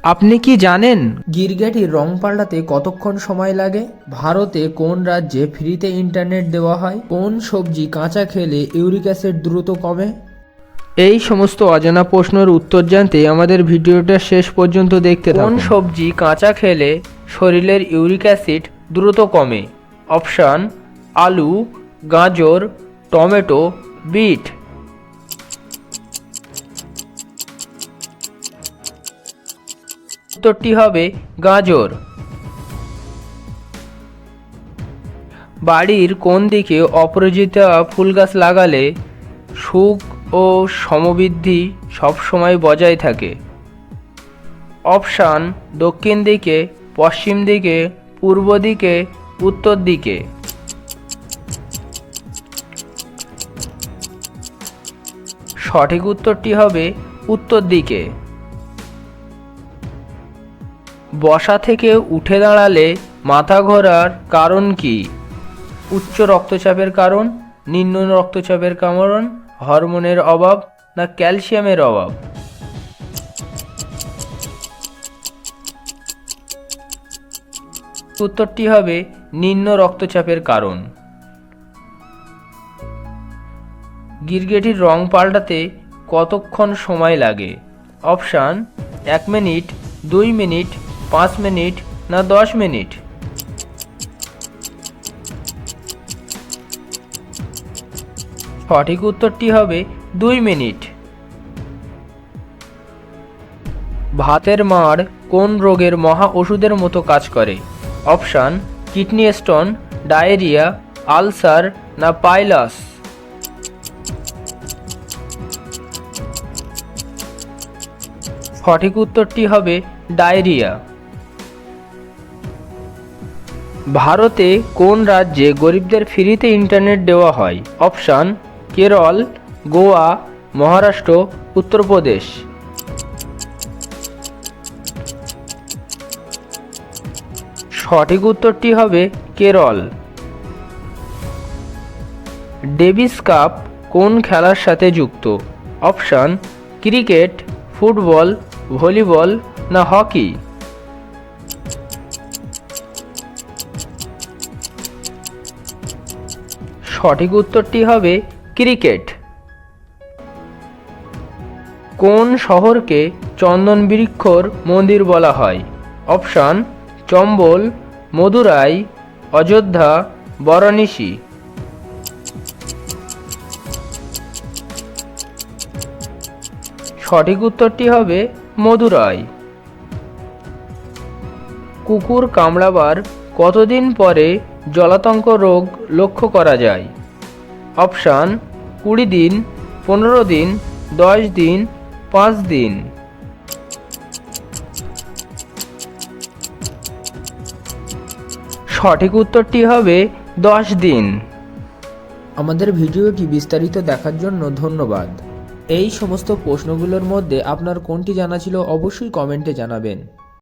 আপনি কি জানেন গিরগিটির রং পাল্টাতে কতক্ষণ সময় লাগে? ভারতে কোন রাজ্যে ফ্রিতে ইন্টারনেট দেওয়া হয়? কোন সবজি কাঁচা খেলে ইউরিক অ্যাসিড দ্রুত কমে? এই সমস্ত অজানা প্রশ্নের উত্তর জানতে আমাদের ভিডিওটা শেষ পর্যন্ত দেখতে থাকুন। কোন সবজি কাঁচা খেলে শরীরের ইউরিক অ্যাসিড দ্রুত কমে? অপশান: আলু, গাজর, টমেটো, বিট। উত্তরটি হবে গাজর। বাড়ির কোন দিকে অপরাজিতা ফুল গাছ লাগালে সুখ ও সমৃদ্ধি সবসময় বজায় থাকে? অপশান: দক্ষিণ দিকে, পশ্চিম দিকে, পূর্ব দিকে, উত্তর দিকে। সঠিক উত্তরটি হবে উত্তর দিকে। বসা থেকে উঠে দাঁড়ালে মাথা ঘোরার কারণ কি? উচ্চ রক্তচাপের কারণ, নিম্ন রক্তচাপের কারণ, হরমোনের অভাব না ক্যালসিয়ামের অভাব? উত্তরটি হবে নিম্ন রক্তচাপের কারণ। গিরগিটির রং পাল্টাতে কতক্ষণ সময় লাগে? অপশান: 1 মিনিট, 2 মিনিট, 5 মিনিট না 10 মিনিট? সঠিক উত্তরটি হবে 2 মিনিট। ভাতের মাড় কোন রোগের মহা ওষুধের মতো কাজ করে? Option: kidney stone, diarrhoea, ulcer না পাইলস? সঠিক উত্তরটি হবে ডায়রিয়া। ভারতে কোন রাজ্যে গরিবদের ফ্রিতে ইন্টারনেট দেওয়া হয়? অপশান: কেরল, গোয়া, মহারাষ্ট্র, উত্তরপ্রদেশ। সঠিক উত্তরটি হবে কেরল। ডেভিস কাপ কোন খেলার সাথে যুক্ত? অপশান: ক্রিকেট, ফুটবল, ভলিবল না হকি? সঠিক উত্তরটি হবে ক্রিকেট। কোন শহরকে চন্দন বৃক্ষর মন্দির বলা হয়? অপশান: চম্বল, মদুরাই, অযোধ্যা, বারাণসী। সঠিক উত্তরটি হবে মদুরাই। কুকুর কামড়াবার কতদিন পরে জলাতঙ্ক রোগ লক্ষ্য করা যায়? অপশান: 20 দিন, 15 দিন, 10 দিন, 5 দিন। সঠিক উত্তরটি হবে 10 দিন। আমাদের ভিডিওটি বিস্তারিত দেখার জন্য ধন্যবাদ। এই সমস্ত প্রশ্নগুলোর মধ্যে আপনার কোনটি জানা ছিল অবশ্যই কমেন্টে জানাবেন।